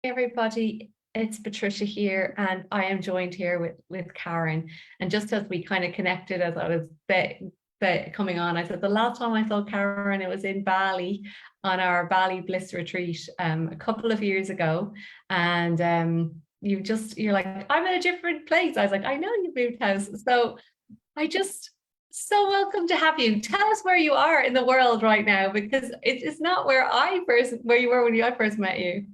Hey everybody, it's Patricia here, and I am joined here with Karen. And just as we kind of connected as I was coming on, I said the last time I saw Karen, it was in Bali on our Bali Bliss retreat a couple of years ago. And you're like, I'm in a different place. I was like, I know you moved house. So I just so welcome to have you. Tell us where you are in the world right now, because it's not where you were when I first met you.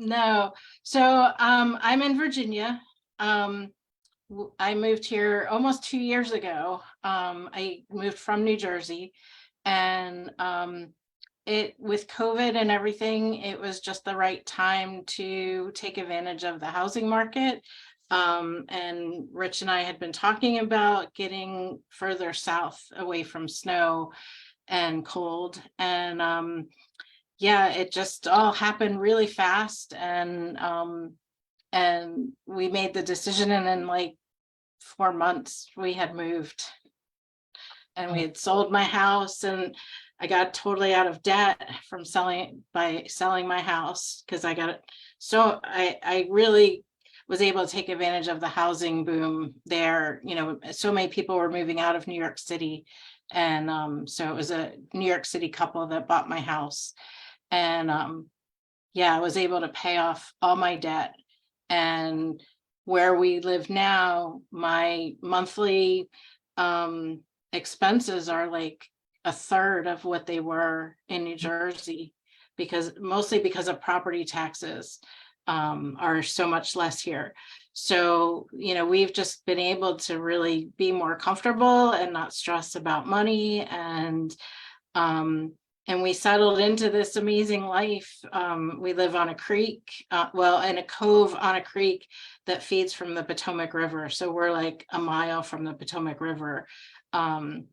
No. So I'm in Virginia. I moved here almost 2 years ago. I moved from New Jersey, and it with COVID and everything, it was just the right time to take advantage of the housing market. And Rich and I had been talking about getting further south away from snow and cold. And yeah, it just all happened really fast, and we made the decision, and in like 4 months we had moved, and we had sold my house, and I got totally out of debt from selling my house, because I got it. So I really was able to take advantage of the housing boom there. So many people were moving out of New York City, and so it was a New York City couple that bought my house. And yeah, I was able to pay off all my debt. And where we live now, my monthly expenses are like a third of what they were in New Jersey, mostly because of property taxes are so much less here. So, we've just been able to really be more comfortable and not stress about money. And we settled into this amazing life. We live on a creek, in a cove on a creek that feeds from the Potomac River. So we're like a mile from the Potomac River. And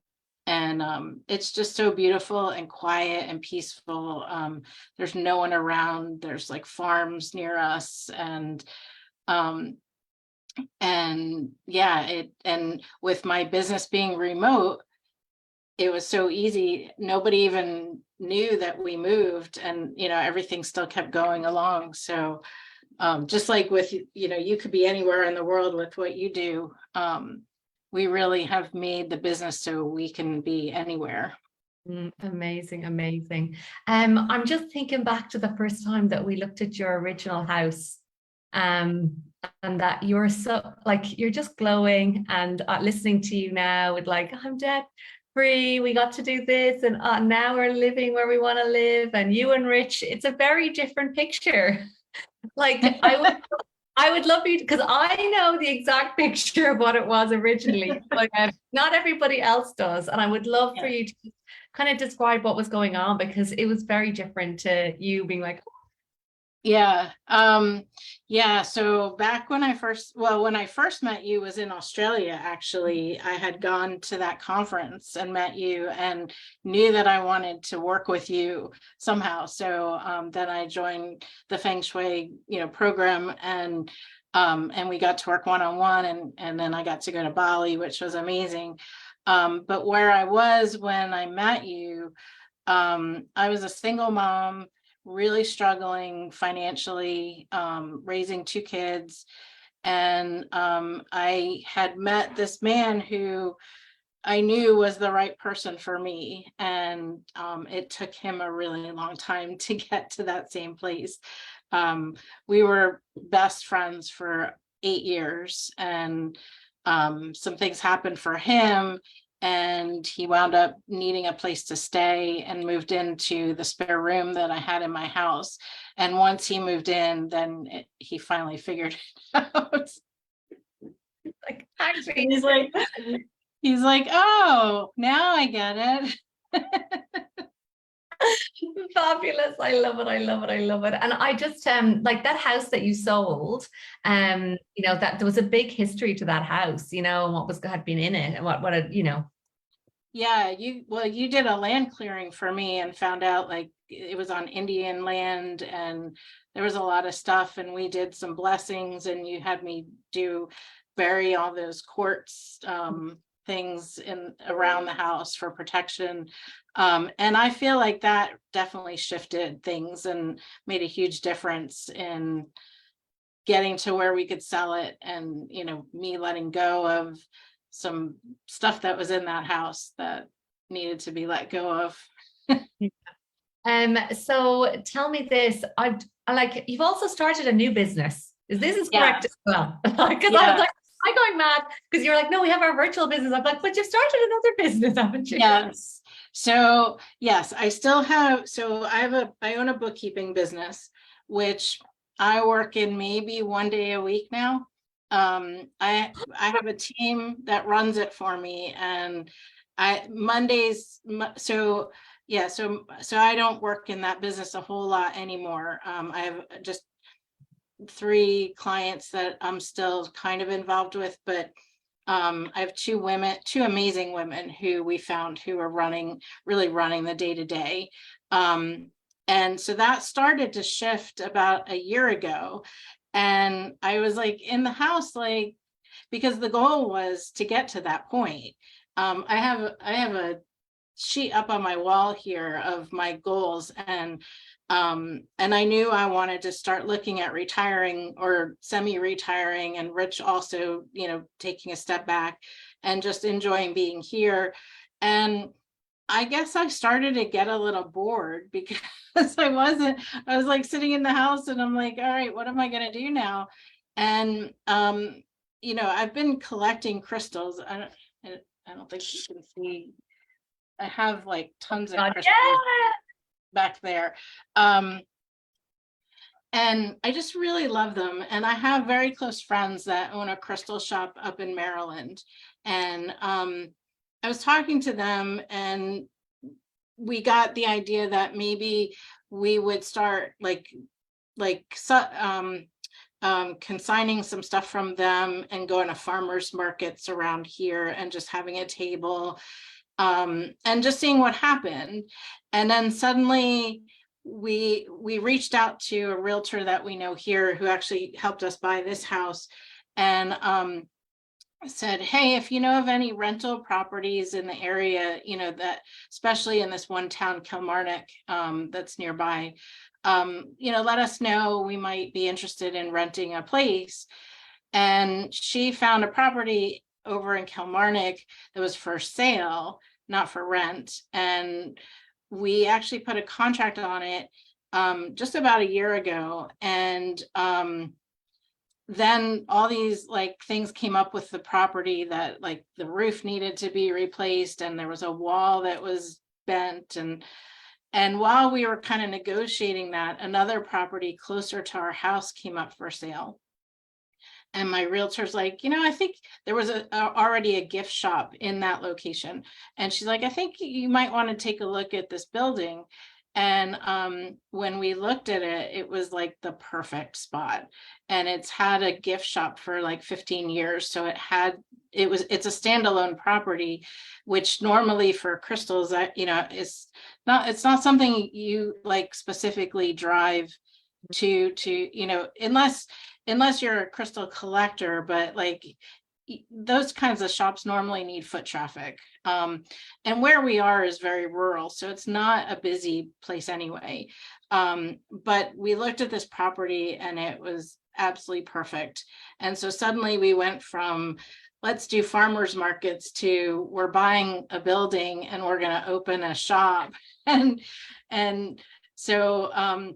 it's just so beautiful and quiet and peaceful. There's no one around. There's like farms near us. And yeah, and with my business being remote, it was so easy. Nobody even knew that we moved, and everything still kept going along. So just like with you could be anywhere in the world with what you do. We really have made the business so we can be anywhere. Amazing, amazing. I'm just thinking back to the first time that we looked at your original house, um, and that you're so like you're just glowing, and listening to you now with like, I'm debt free, we got to do this, and now we're living where we want to live, and you and Rich, it's a very different picture. Like I would love you, because I know the exact picture of what it was originally. Like not everybody else does. And I would love for Yeah. you to kind of describe what was going on, because it was very different to you being like, Yeah. Yeah. So back when when I first met you was in Australia, actually. I had gone to that conference and met you and knew that I wanted to work with you somehow. So then I joined the Feng Shui, program, and we got to work one-on-one, and then I got to go to Bali, which was amazing. But where I was when I met you, I was a single mom, really struggling financially, raising two kids. And I had met this man who I knew was the right person for me. And it took him a really long time to get to that same place. We were best friends for 8 years, and some things happened for him, and he wound up needing a place to stay and moved into the spare room that I had in my house. And once he moved in, then he finally figured it out. like actually, And he's like, oh, now I get it. fabulous. I love it. I love it. I love it. And I just like that house that you sold, that there was a big history to that house, and what had been in it, and what. Yeah, you did a land clearing for me and found out like it was on Indian land, and there was a lot of stuff, and we did some blessings, and you had me bury all those quartz things in around the house for protection. And I feel like that definitely shifted things and made a huge difference in getting to where we could sell it, and me letting go of some stuff that was in that house that needed to be let go of. So tell me this, I like, you've also started a new business. This is Yeah. correct as well? Because I was Yeah. like, I'm going mad because you're like, no, we have our virtual business. I'm like, but you've started another business, haven't you? Yes. So yes, I still have, I own a bookkeeping business, which I work in maybe one day a week now. I have a team that runs it for me, and so yeah, so I don't work in that business a whole lot anymore. I have just 3 clients that I'm still kind of involved with, but I have 2 amazing women who we found who are really running the day to day. And so that started to shift about a year ago. And I was like in the house, like, because the goal was to get to that point. I have a sheet up on my wall here of my goals, and I knew I wanted to start looking at retiring or semi-retiring, and Rich also, taking a step back and just enjoying being here. And I guess I started to get a little bored because I was like sitting in the house and I'm like, all right, what am I going to do now? And I've been collecting crystals. I don't think you can see. I have like tons of crystals back there. And I just really love them. And I have very close friends that own a crystal shop up in Maryland. And I was talking to them, and we got the idea that maybe we would start consigning some stuff from them and going to farmers markets around here and just having a table, and just seeing what happened. And then suddenly we reached out to a realtor that we know here who actually helped us buy this house, and said, hey, if you know of any rental properties in the area, that especially in this one town, Kilmarnock, that's nearby, let us know. We might be interested in renting a place. And she found a property over in Kilmarnock that was for sale, not for rent. And we actually put a contract on it just about a year ago. And then all these things came up with the property, that the roof needed to be replaced, and there was a wall that was bent. And while we were kind of negotiating that, another property closer to our house came up for sale. And my realtor's like, I think there was already a gift shop in that location. And she's like, I think you might want to take a look at this building. And when we looked at it, it was like the perfect spot. And it's had a gift shop for like 15 years. So it's a standalone property, which normally for crystals, it's not something you specifically drive to, unless you're a crystal collector, but those kinds of shops normally need foot traffic. And where we are is very rural, so it's not a busy place anyway. But we looked at this property and it was absolutely perfect. And so suddenly we went from let's do farmers markets to we're buying a building and we're going to open a shop. And so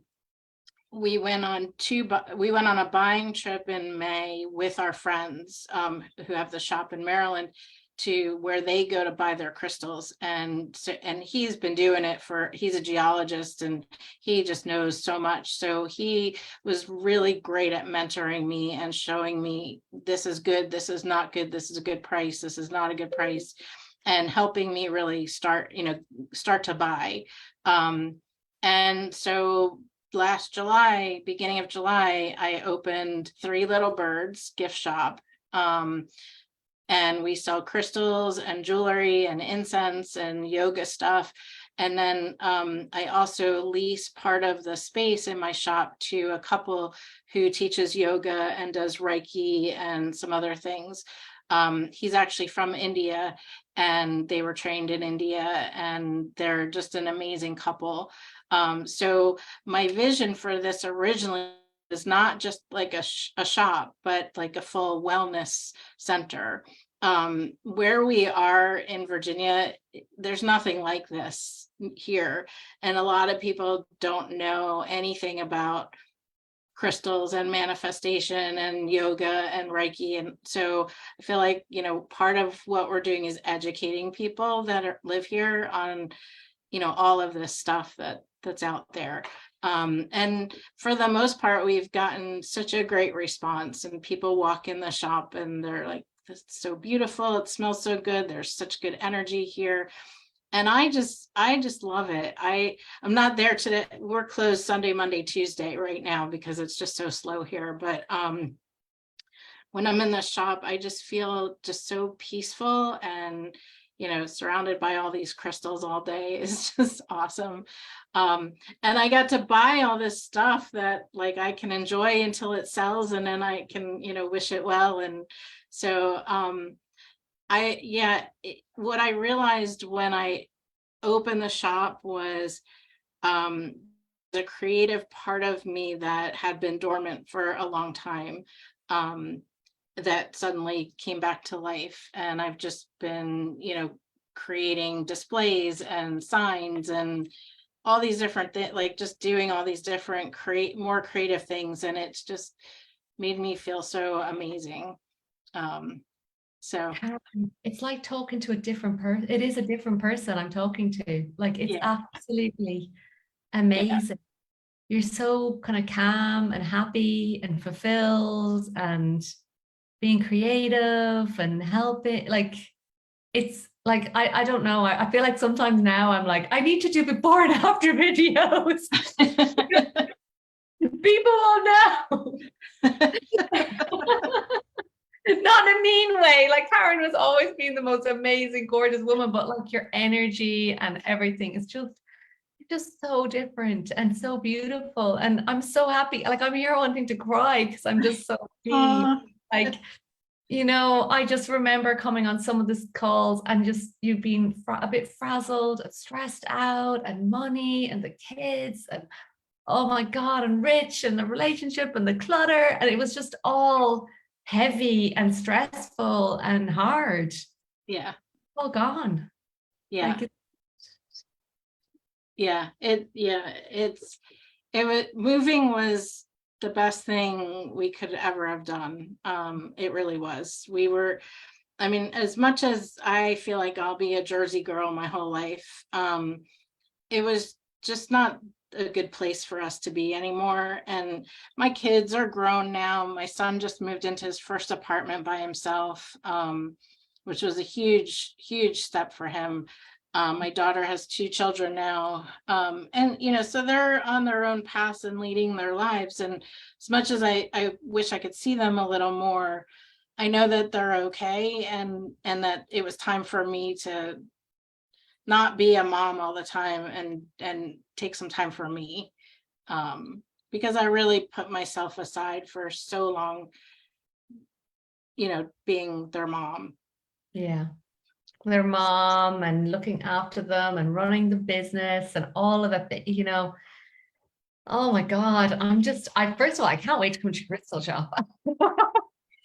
we went on a buying trip in May with our friends who have the shop in Maryland, to where they go to buy their crystals. And he's been doing it he's a geologist and he just knows so much. So he was really great at mentoring me and showing me, this is good, this is not good, this is a good price, this is not a good price, and helping me really start to buy. And so last July, beginning of July, I opened 3 Little Birds gift shop. And we sell crystals and jewelry and incense and yoga stuff. And then I also lease part of the space in my shop to a couple who teaches yoga and does Reiki and some other things. He's actually from India, and they were trained in India, and they're just an amazing couple. So my vision for this originally is not just like a shop, but like a full wellness center. Where we are in Virginia, there's nothing like this here. And a lot of people don't know anything about crystals and manifestation and yoga and Reiki. And so I feel like, part of what we're doing is educating people that live here on, all of this stuff that's out there. And for the most part, we've gotten such a great response, and people walk in the shop and they're like, "This is so beautiful. It smells so good. There's such good energy here." And I just love it. I'm not there today. We're closed Sunday, Monday, Tuesday right now because it's just so slow here. But when I'm in the shop, I just feel just so peaceful, and surrounded by all these crystals all day is just awesome. And I got to buy all this stuff that like I can enjoy until it sells, and then I can wish it well. And so what I realized when I opened the shop was the creative part of me that had been dormant for a long time, that suddenly came back to life. And I've just been, creating displays and signs and all these different things, like just doing all these different more creative things. And it's just made me feel so amazing. So it's like talking to a different person. It is a different person I'm talking to. Like, it's absolutely amazing. You're so kind of calm and happy and fulfilled and being creative and helping. Like, it's like, I don't know. I feel like sometimes now I'm like, I need to do before and after videos. People will know. Not in a mean way. Like, Karen was always being the most amazing, gorgeous woman, but like your energy and everything is just so different and so beautiful. And I'm so happy. Like, I'm here wanting to cry because I'm just so happy. Like, I just remember coming on some of these calls and just you being a bit frazzled and stressed out, and money and the kids and oh my God, and rich and the relationship and the clutter. And it was just all heavy and stressful and hard. Yeah. All gone. Yeah. Like Moving was the best thing we could ever have done. It really was. As much as I feel like I'll be a Jersey girl my whole life, it was just not a good place for us to be anymore. And my kids are grown now. My son just moved into his first apartment by himself, which was a huge, huge step for him. My daughter has 2 children now. And, so they're on their own paths and leading their lives. And as much as I wish I could see them a little more, I know that they're okay. And that it was time for me to not be a mom all the time and take some time for me. Because I really put myself aside for so long, being their mom. Yeah. Their mom and looking after them and running the business and all of it, oh my God, first of all, I can't wait to come to your crystal shop.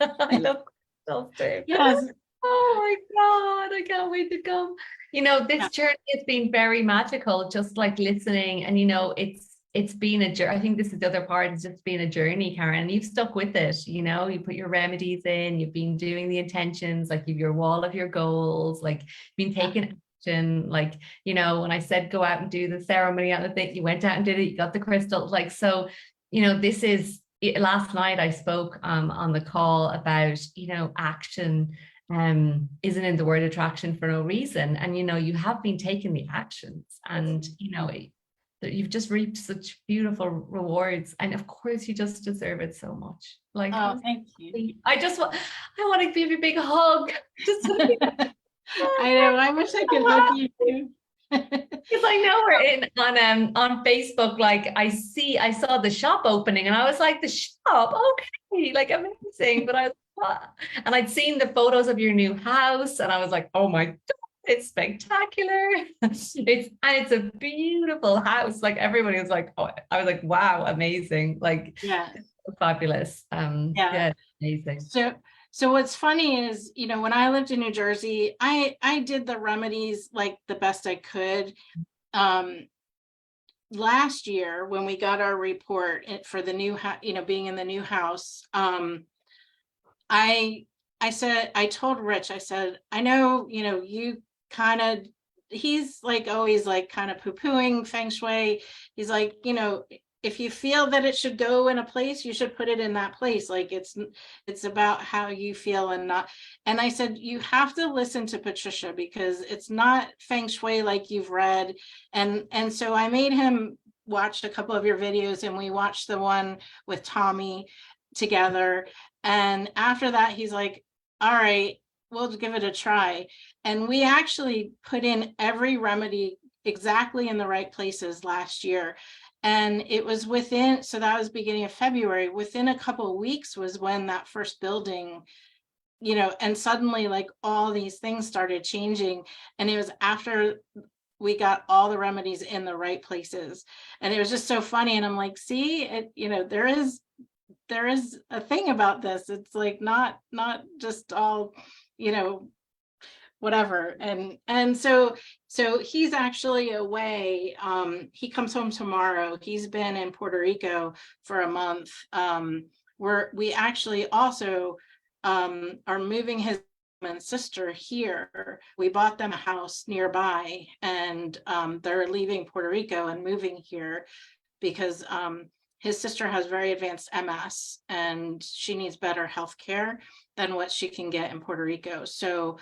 I love crystals too. Yes. Oh my God, I can't wait to come. This journey has been very magical, just like listening. And, it's been a journey. I think this is the other part, it's just been a journey, Karen, and you've stuck with it. You put your remedies in, you've been doing the intentions, like you've your wall of your goals, like been taking action. Like, when I said, go out and do the ceremony on the thing, you went out and did it, you got the crystals. Like, so, this is last night I spoke on the call about, action isn't in the word attraction for no reason. And, you have been taking the actions and, you've just reaped such beautiful rewards. And of course, you just deserve it so much. Like, oh, thank you. I want to give you a big hug. Just I know. I wish I could hug you too. Because I know we're on Facebook. Like, I saw the shop opening, and I was like, the shop, okay, like amazing. But I was And I'd seen the photos of your new house, and I was like, oh my God, it's spectacular. It's a beautiful house. Like everybody was like, oh, I was like, wow, amazing. Like Yeah. fabulous. Yeah. Yeah, amazing. So what's funny is, when I lived in New Jersey, I did the remedies like the best I could. Last year when we got our report for the new house, being in the new house, I said, I told Rich, I said, I know, you kind of, he's like always like kind of poo-pooing Feng Shui. He's like, if you feel that it should go in a place, you should put it in that place. Like it's about how you feel and not. And I said, you have to listen to Patricia because it's not Feng Shui like you've read. And so I made him watch a couple of your videos, and we watched the one with Tommy together. And after that, he's like, all right, we'll give it a try. And we actually put in every remedy exactly in the right places last year. And it was so that was beginning of February. Within a couple of weeks was when that first building, and suddenly like all these things started changing. And it was after we got all the remedies in the right places. And it was just so funny. And I'm like, see, there is a thing about this. It's like not just all, whatever. And so he's actually away. He comes home tomorrow. He's been in Puerto Rico for a month. We actually also are moving his and sister here. We bought them a house nearby, and they're leaving Puerto Rico and moving here because his sister has very advanced MS and she needs better health care than what she can get in Puerto Rico. So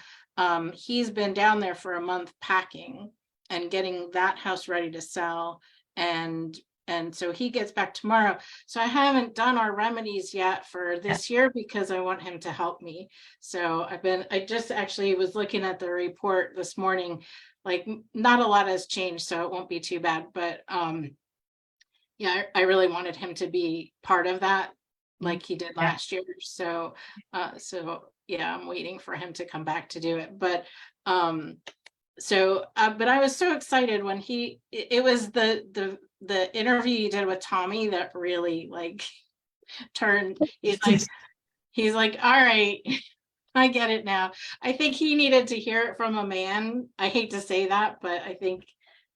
he's been down there for a month packing and getting that house ready to sell. And so he gets back tomorrow. So I haven't done our remedies yet for this year because I want him to help me. So I just actually was looking at the report this morning, like not a lot has changed, so it won't be too bad. But yeah, I really wanted him to be part of that like he did last year. So yeah, I'm waiting for him to come back to do it. But but I was so excited when it was the interview you did with Tommy that really like turned. He's like, all right, I get it now. I think he needed to hear it from a man. I hate to say that, but I think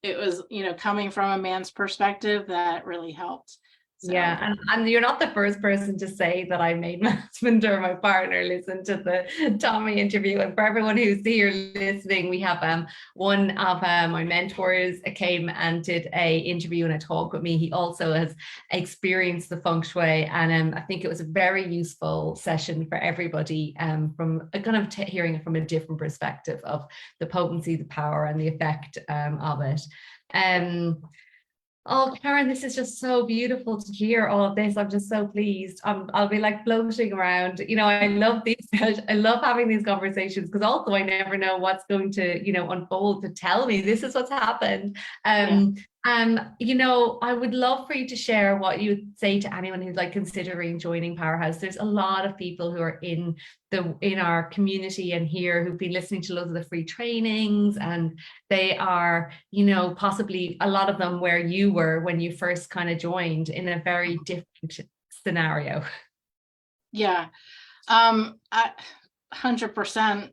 it was, coming from a man's perspective that really helped. So. Yeah, and you're not the first person to say that I made my husband or my partner listen to the Tommy interview. And for everyone who's here listening, we have one of my mentors came and did a interview and a talk with me. He also has experienced the Feng Shui, and I think it was a very useful session for everybody from a kind of hearing it from a different perspective of the potency, the power, and the effect of it. Oh, Karen, this is just so beautiful to hear all of this. I'm just so pleased. I'll be like floating around. I love these. I love having these conversations because also I never know what's going to, unfold to tell me this is what's happened. I would love for you to share what you would say to anyone who's like considering joining Powerhouse. There's a lot of people who are in our community and here who've been listening to loads of the free trainings, and they are, possibly a lot of them where you were when you first kind of joined in a very different scenario. Yeah. 100%.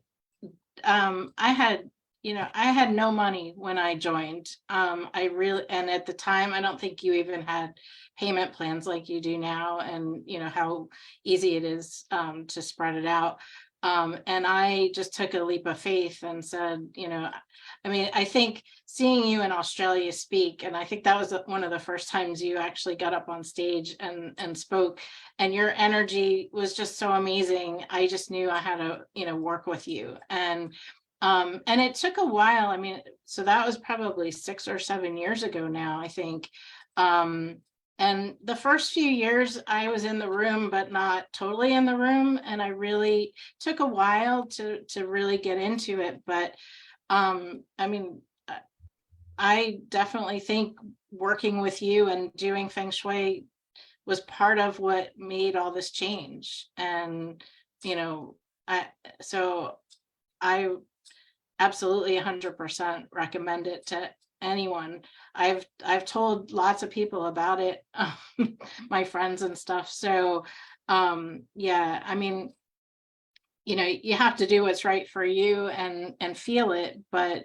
I had no money when I joined. And at the time, I don't think you even had payment plans like you do now, and how easy it is to spread it out. And I just took a leap of faith and said, I think seeing you in Australia speak, and I think that was one of the first times you actually got up on stage and spoke, and your energy was just so amazing. I just knew I had to, work with you. And it took a while. So that was probably 6 or 7 years ago now, I think. And the first few years I was in the room, but not totally in the room. And I really took a while to really get into it. But I definitely think working with you and doing Feng Shui was part of what made all this change. And you know, I absolutely 100% recommend it to anyone. I've told lots of people about it, my friends and stuff. So yeah, I mean, you know, you have to do what's right for you and feel it, but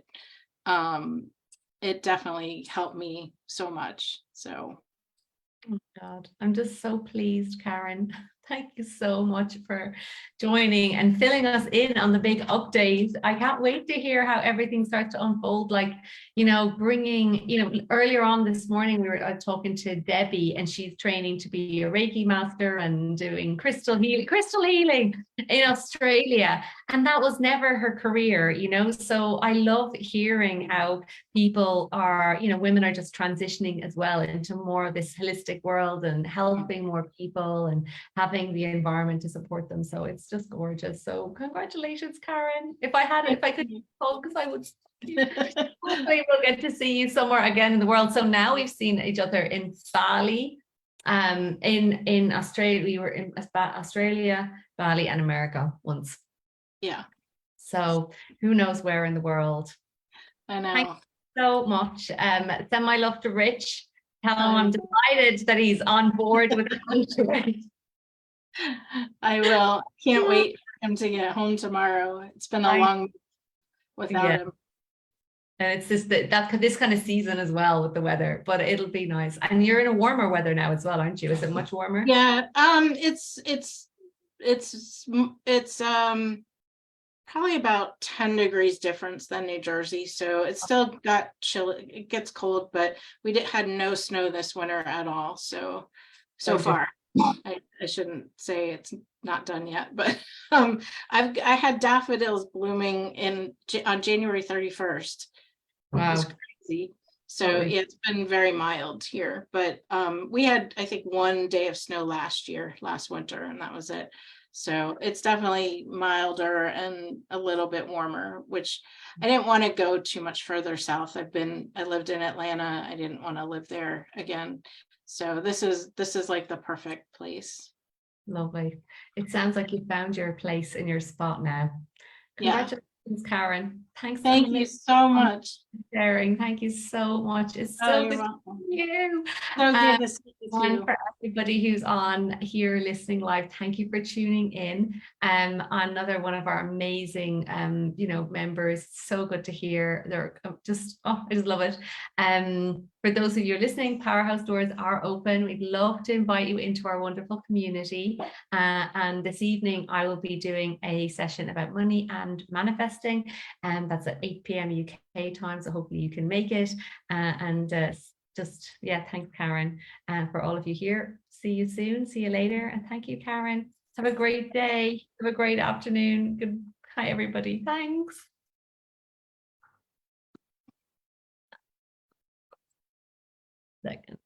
it definitely helped me so much. So Oh God, I'm just so pleased, Karen. Thank you so much for joining and filling us in on the big update. I can't wait to hear how everything starts to unfold. Like, you know, bringing, you know, earlier on this morning, we were talking to Debbie, and she's training to be a Reiki master and doing crystal healing in Australia. And that was never her career, you know. So I love hearing how people are, you know, women are just transitioning as well into more of this holistic world and helping more people and having the environment to support them. So it's just gorgeous. So congratulations, Karen. If I could focus, I would. Hopefully we'll get to see you somewhere again in the world. So now we've seen each other in Bali, in Australia. We were in Australia, Bali, and America once. yeah, So who knows where in the world. I know. Thank you so much. Send my love to Rich. Tell him I'm delighted that he's on board with the country. I will. Can't wait for him to get home tomorrow. It's been a long week without him. And it's just this kind of season as well with the weather, but it'll be nice. And you're in a warmer weather now as well, aren't you? Is it much warmer? Yeah. It's probably about 10 degrees difference than New Jersey. So it's still got chill. It gets cold, but we had no snow this winter at all. So far. I shouldn't say it's not done yet, but I had daffodils blooming on January 31st. Wow. It was crazy. So yeah, it's been very mild here, but we had, I think, 1 day of snow last winter, and that was it. So it's definitely milder and a little bit warmer, which I didn't want to go too much further south. I lived in Atlanta. I didn't want to live there again. So this is like the perfect place. Lovely. It sounds like you found your place in your spot now. Congratulations, Karen. Thanks. Thank you so much for sharing. Thank you so much. It's so good to see you. So good to see you. And for everybody who's on here listening live, thank you for tuning in. Another one of our amazing you know, members. So good to hear. They're just, I just love it. For those of you listening, Powerhouse doors are open. We'd love to invite you into our wonderful community. And this evening, I will be doing a session about money and manifesting, and that's at 8 p.m. UK time. So hopefully you can make it. Just, yeah, thanks, Karen. And for all of you here, see you soon. See you later. And thank you, Karen. Have a great day. Have a great afternoon. Good. Hi, everybody. Thanks. Second.